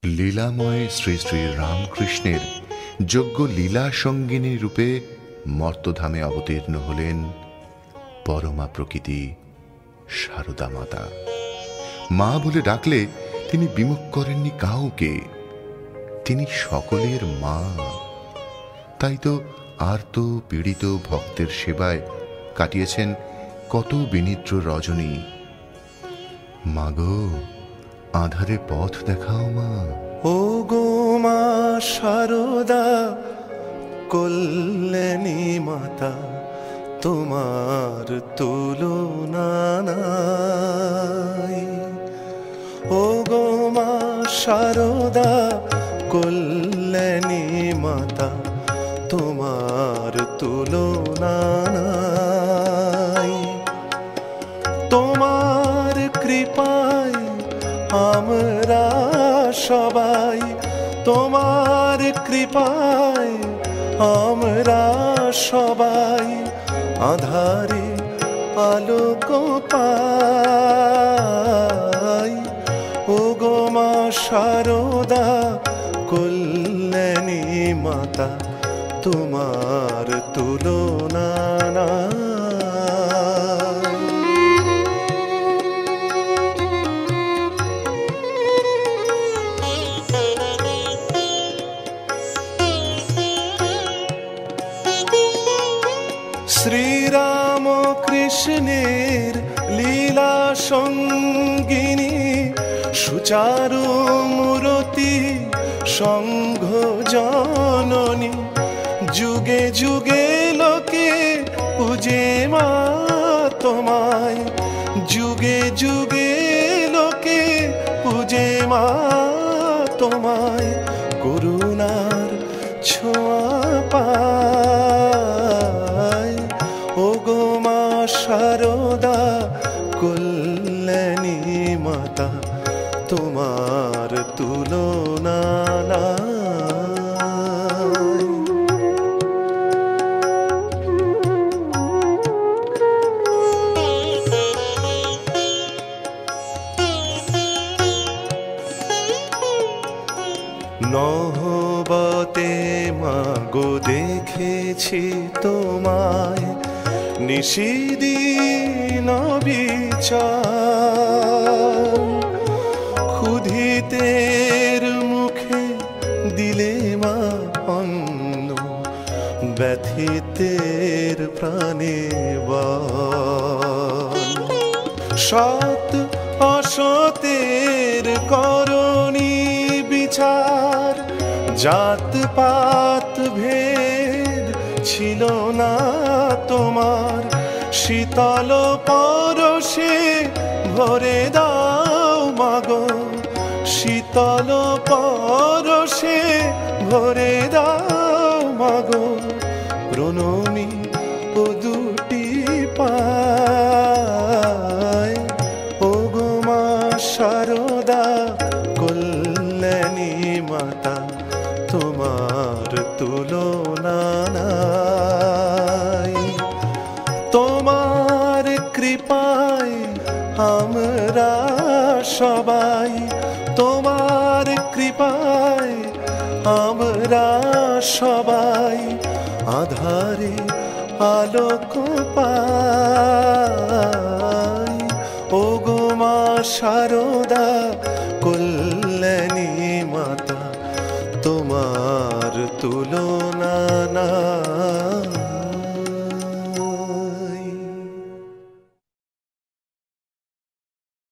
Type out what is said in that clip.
লীলাময় শ্রী শ্রী রামকৃষ্ণের যোগ্য লীলা সঙ্গিনী রূপে মর্তধামে অবতীর্ণ হলেন পরমা প্রকৃতি শারদা মাতা। মা বলে ডাকলে তিনি বিমুখ করেননি কাউকে, তিনি সকলের মা। তাই তো আর্ত পীড়িত ভক্তের সেবায় কাটিয়েছেন কত বিনিদ্র রজনী। মাগো, আধারে পথ দেখাও মা। ও গো মা শারদা কল্যাণী মাতা, তোমার তুলনা নাই। ও গো মা শারদা কল্যাণী মাতা, তোমার তুলনা নাই। তোমার কৃপায় আমরা সবাই, তোমার কৃপায় আমরা সবাই আধারে আলোক পাই। ও গো মা শারদা কল্যাণী মাতা, তোমার তুলনা নাই। শ্রীরাম কৃষ্ণের লীলা সঙ্গিনী, সুচারু মূরতি সংঘ জননী, যুগে যুগে লোকে পূজে মা তোমায়, যুগে যুগে লোকে পূজে মা তোমায়। করুণার ছোঁয়া পায়। ও গো মা শারদা কল্যাণী মাতা, তোমার তুলনা নাই। নহবতে মাগো দেখেছি তোমায়, নিশিদিন বিচার। ক্ষুধিতের মুখে দিলে মা অন্ন, ব্যথিতের প্রাণে বাণ। সৎ অসতের করণী বিচার, জাত পাত ভেদ ছিল না তোমার। শীতল পরশে ভরে দাও মাগো, শীতল পরশে ভরে দাও মাগো। প্রণমী ও দুটি পায়। ও গো মা শারদা কল্যাণী মাতা, তোমার তুলনা নাই। তোমার কৃপায় আমরা সবাই, তোমার কৃপায় আমরা সবাই আধারে আলোক পাই। ও গো মা শারদা কল্যাণী মাতা, তোমার তুলনা নাই।